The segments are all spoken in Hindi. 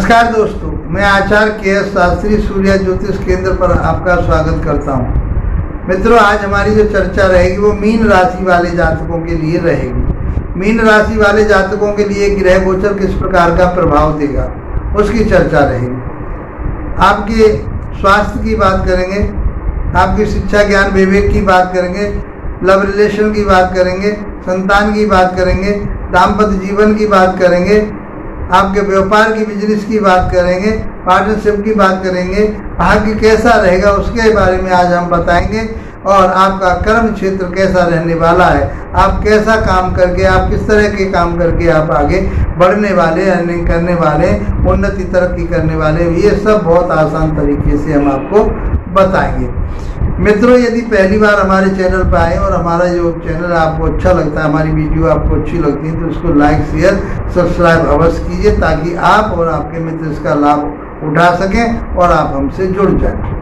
नमस्कार दोस्तों, मैं आचार्य के शास्त्री सूर्य ज्योतिष केंद्र पर आपका स्वागत करता हूं। मित्रों, आज हमारी जो चर्चा रहेगी वो मीन राशि वाले जातकों के लिए रहेगी। मीन राशि वाले जातकों के लिए ग्रह गोचर किस प्रकार का प्रभाव देगा उसकी चर्चा रहेगी। आपके स्वास्थ्य की बात करेंगे, आपकी शिक्षा ज्ञान विवेक की बात करेंगे, लव रिलेशन की बात करेंगे, संतान की बात करेंगे, दाम्पत्य जीवन की बात करेंगे, आपके व्यापार की बिजनेस की बात करेंगे, पार्टनरशिप की बात करेंगे, भाग्य कैसा रहेगा उसके बारे में आज हम बताएंगे। और आपका कर्म क्षेत्र कैसा रहने वाला है, आप कैसा काम करके, आप किस तरह के काम करके आप आगे बढ़ने वाले, अर्निंग करने वाले, उन्नति तरक्की करने वाले, ये सब बहुत आसान तरीके से हम आपको बताएंगे। मित्रों, यदि पहली बार हमारे चैनल पर आए और हमारा जो चैनल आपको अच्छा लगता है, हमारी वीडियो आपको अच्छी लगती है, तो इसको लाइक शेयर सब्सक्राइब अवश्य कीजिए ताकि आप और आपके मित्र इसका लाभ उठा सकें और आप हमसे जुड़ जाएं।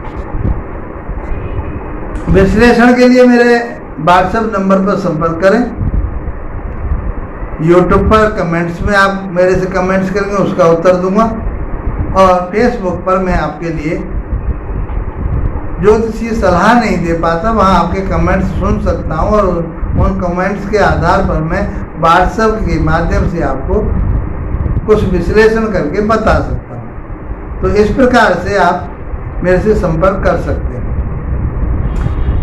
विश्लेषण के लिए मेरे व्हाट्सएप नंबर पर संपर्क करें। यूट्यूब पर कमेंट्स में आप मेरे से कमेंट्स करेंगे, उसका उत्तर दूंगा। और फेसबुक पर मैं आपके लिए ज्योतिषीय सलाह नहीं दे पाता, वहाँ आपके कमेंट्स सुन सकता हूँ और उन कमेंट्स के आधार पर मैं व्हाट्सएप के माध्यम से आपको कुछ विश्लेषण करके बता सकता हूँ। तो इस प्रकार से आप मेरे से संपर्क कर सकते हैं।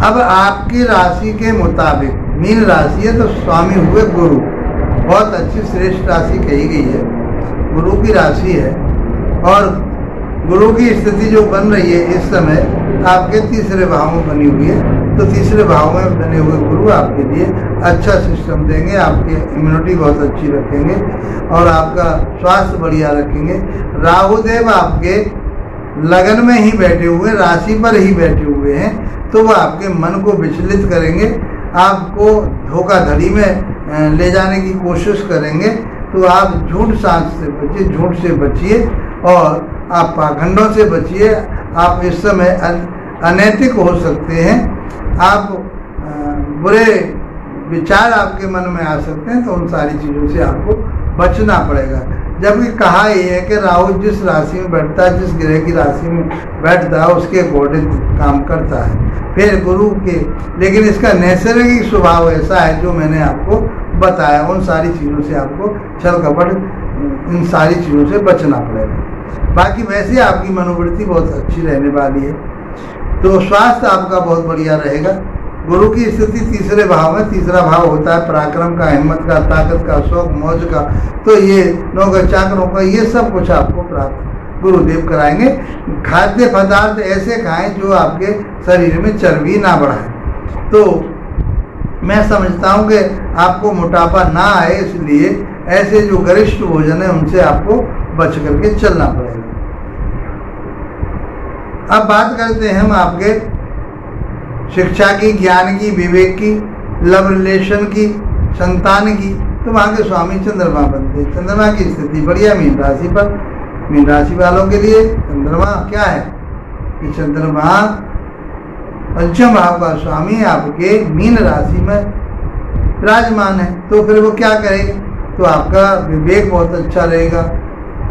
अब आपकी राशि के मुताबिक मीन राशि है तो स्वामी हुए गुरु, बहुत अच्छी श्रेष्ठ राशि कही गई है, गुरु की राशि है। और गुरु की स्थिति जो बन रही है इस समय आपके तीसरे भाव में बनी हुई है, तो तीसरे भाव में बने हुए गुरु आपके लिए अच्छा सिस्टम देंगे, आपकी इम्यूनिटी बहुत अच्छी रखेंगे और आपका स्वास्थ्य बढ़िया रखेंगे। राहु देव आपके लगन में ही बैठे हुए, राशि पर ही बैठे हुए हैं, तो वह आपके मन को विचलित करेंगे, आपको धोखाधड़ी में ले जाने की कोशिश करेंगे। तो आप झूठ सांस से बचिए, झूठ से बचिए और आप पाखंडों से बचिए। आप इस समय अनैतिक हो सकते हैं, आप बुरे विचार आपके मन में आ सकते हैं, तो उन सारी चीज़ों से आपको बचना पड़ेगा। जबकि कहा यह है कि राहु जिस राशि में बैठता है, जिस ग्रह की राशि में बैठता है उसके अकॉर्डिंग काम करता है। फिर गुरु के, लेकिन इसका नैसर्गिक स्वभाव ऐसा है जो मैंने आपको बताया, उन सारी चीज़ों से आपको छल कपट, इन सारी चीज़ों से बचना पड़ेगा। बाकी वैसे आपकी मनोवृत्ति बहुत अच्छी रहने वाली है, तो स्वास्थ्य आपका बहुत बढ़िया रहेगा। गुरु की स्थिति तीसरे भाव में, तीसरा भाव होता है पराक्रम का, हिम्मत का, ताकत का, शौक मौज का, तो ये नौकर चाकरों का, ये सब कुछ आपको प्राप्त गुरुदेव कराएंगे। खाद्य पदार्थ ऐसे खाएं जो आपके शरीर में चर्बी ना बढ़ाए। तो मैं समझता हूँ कि आपको मोटापा ना आए, इसलिए ऐसे जो गरिष्ठ भोजन है उनसे आपको बच करके चलना पड़ेगा। अब बात करते हैं हम आपके शिक्षा की, ज्ञान की, विवेक की, लव रिलेशन की, संतान की। तो वहाँ के स्वामी चंद्रमा बनते हैं। चंद्रमा की स्थिति बढ़िया मीन राशि पर, मीन राशि वालों के लिए चंद्रमा क्या है कि चंद्रमा पंचम भाव का स्वामी आपके मीन राशि में विराजमान है। तो फिर वो क्या करेगा, तो आपका विवेक बहुत अच्छा रहेगा,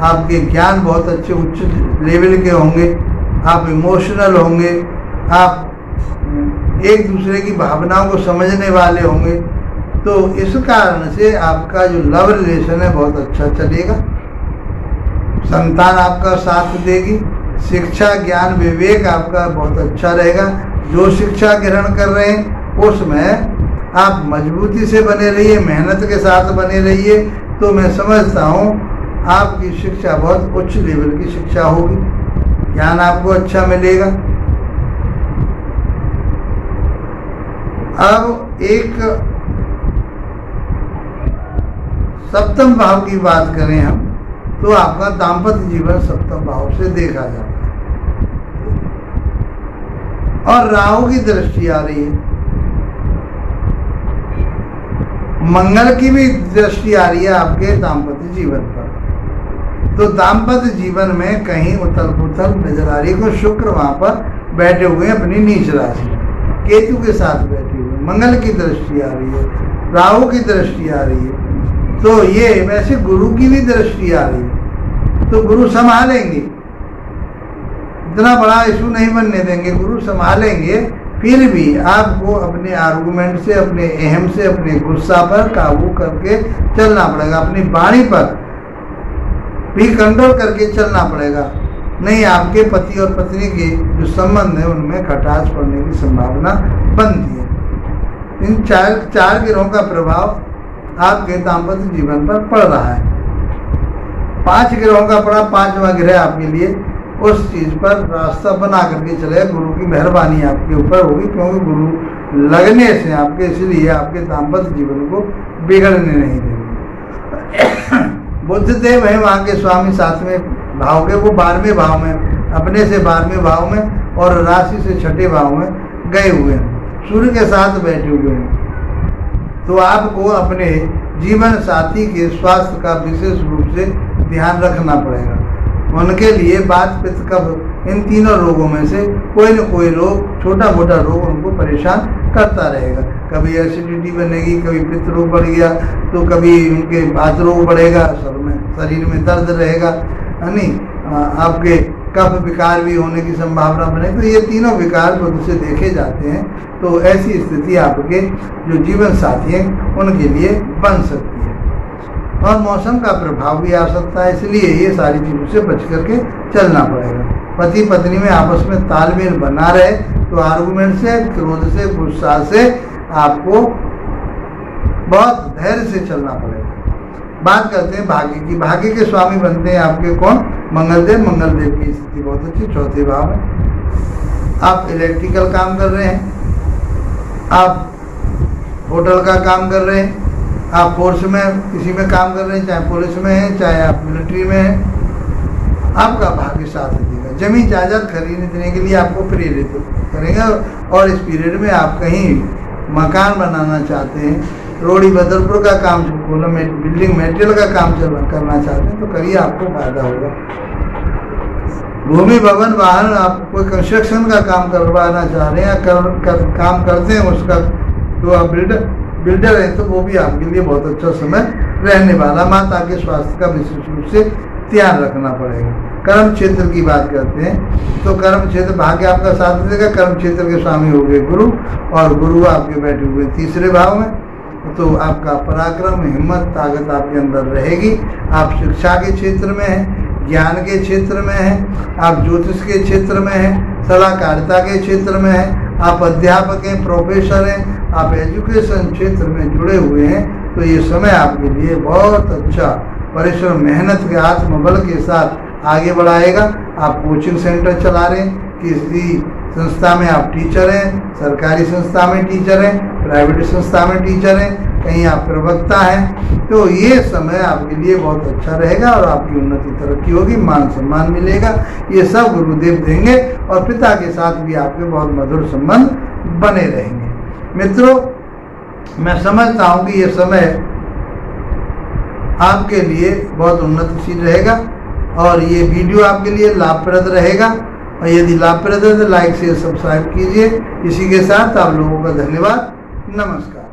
आपके ज्ञान बहुत अच्छे उच्च लेवल के होंगे, आप इमोशनल होंगे, आप एक दूसरे की भावनाओं को समझने वाले होंगे। तो इस कारण से आपका जो लव रिलेशन है बहुत अच्छा चलेगा, संतान आपका साथ देगी, शिक्षा ज्ञान विवेक आपका बहुत अच्छा रहेगा। जो शिक्षा ग्रहण कर रहे हैं उसमें आप मजबूती से बने रहिए, मेहनत के साथ बने रहिए। तो मैं समझता हूँ आपकी शिक्षा बहुत उच्च लेवल की शिक्षा होगी, ज्ञान आपको अच्छा मिलेगा। अब एक सप्तम भाव की बात करें हम, तो आपका दाम्पत्य जीवन सप्तम भाव से देखा जाता है और राहु की दृष्टि आ रही है, मंगल की भी दृष्टि आ रही है आपके दाम्पत्य जीवन पर। तो दाम्पत्य जीवन में कहीं उथल पुथल नजर आ रही है। को शुक्र वहां पर बैठे हुए हैं अपनी नीच राशि, केतु के साथ बैठे हुए, मंगल की दृष्टि आ रही है, राहु की दृष्टि आ रही है। तो ये वैसे गुरु की भी दृष्टि आ रही है, तो गुरु संभालेंगे, इतना बड़ा इशू नहीं बनने देंगे, गुरु संभालेंगे। फिर भी आपको अपने आर्गुमेंट से, अपने अहम से, अपने गुस्सा पर काबू करके चलना पड़ेगा, अपनी वाणी पर भी कंट्रोल करके चलना पड़ेगा। नहीं आपके पति और पत्नी के जो संबंध है उनमें खटास पड़ने की संभावना बनती है। इन चार ग्रहों का प्रभाव आपके दाम्पत्य जीवन पर पड़ रहा है। 5 ग्रहों का पड़ा, 5वां ग्रह आपके लिए उस चीज पर रास्ता बना करके चले। गुरु की मेहरबानी आपके ऊपर होगी, क्योंकि गुरु लगने से आपके, इसलिए आपके दाम्पत्य जीवन को बिगड़ने नहीं देंगे। बुद्धदेव है वहाँ के स्वामी 7वें भाव के, वो 12वें भाव में, अपने से 12वें भाव में और राशि से 6ठे भाव में गए हुए हैं, सूर्य के साथ बैठे हुए हैं। तो आपको अपने जीवन साथी के स्वास्थ्य का विशेष रूप से ध्यान रखना पड़ेगा। उनके लिए बात पित्त कफ, इन तीनों रोगों में से कोई न कोई रोग, छोटा मोटा रोग उनको परेशान करता रहेगा। कभी एसिडिटी बनेगी, कभी पित्त रोग बढ़ गया तो कभी उनके बात रोग बढ़ेगा, शरीर में दर्द रहेगा, यानी आपके कफ विकार भी होने की संभावना बने। तो ये तीनों विकार खुद से देखे जाते हैं। तो ऐसी स्थिति आपके जो जीवन साथी हैं उनके लिए बन सकती है, और मौसम का प्रभाव भी आ सकता है, इसलिए ये सारी चीज़ों से बच करके चलना पड़ेगा। पति पत्नी में आपस में तालमेल बना रहे तो आर्गुमेंट से, क्रोध से, गुस्सा से आपको बहुत धैर्य से चलना पड़ेगा। बात करते हैं भाग्य की। भाग्य के स्वामी बनते हैं आपके कौन? मंगलदेव। मंगलदेव की स्थिति बहुत अच्छी, 4थे भाव में। आप इलेक्ट्रिकल काम कर रहे हैं, आप होटल का काम कर रहे हैं, आप फोर्स में किसी में काम कर रहे हैं, चाहे पुलिस में हैं, चाहे आप मिलिट्री में हैं, आपका भाग्य साथ देगा। जमीन जायदाद खरीदने के लिए आपको प्रेरित करेगा, और इस पीरियड में आप कहीं मकान बनाना चाहते हैं, रोड़ी बदलपुर का काम, बिल्डिंग मटेरियल का काम करना चाहते हैं तो करिए, आपको फायदा होगा। भूमि भवन वाहन, आप कोई कंस्ट्रक्शन का काम करवाना चाह रहे हैं या काम करते हैं उसका, तो आप बिल्डर है तो वो भी आपके लिए बहुत अच्छा समय रहने वाला। माता के स्वास्थ्य का विशेष रूप से ध्यान रखना पड़ेगा। कर्म क्षेत्र की बात करते हैं तो कर्म क्षेत्र, भाग्य आपका साथ देगा। कर्म क्षेत्र के स्वामी हो गए गुरु, और गुरु आपके बैठे हुए 3रे भाव में, तो आपका पराक्रम, हिम्मत, ताकत आपके अंदर रहेगी। आप शिक्षा के क्षेत्र में हैं, ज्ञान के क्षेत्र में हैं, आप ज्योतिष के क्षेत्र में हैं, सलाहकारिता के क्षेत्र में हैं, आप अध्यापक हैं, प्रोफेसर हैं, आप एजुकेशन क्षेत्र में जुड़े हुए हैं, तो ये समय आपके लिए बहुत अच्छा परिश्रम, मेहनत के आत्मबल के साथ आगे बढ़ाएगा। आप कोचिंग सेंटर चला रहे हैं, किसी संस्था में आप टीचर हैं, सरकारी संस्था में टीचर हैं, प्राइवेट संस्था में टीचर हैं, कहीं आप प्रवक्ता हैं, तो ये समय आपके लिए बहुत अच्छा रहेगा और आपकी उन्नति तरक्की होगी, मान सम्मान मिलेगा। ये सब गुरुदेव देंगे, और पिता के साथ भी आपके बहुत मधुर संबंध बने रहेंगे। मित्रों, मैं समझता हूँ कि ये समय आपके लिए बहुत उन्नतिशील रहेगा, और ये वीडियो आपके लिए लाभप्रद रहेगा। और यदि लाभप्रद है तो लाइक शेयर सब्सक्राइब कीजिए। इसी के साथ आप लोगों का धन्यवाद। नमस्कार।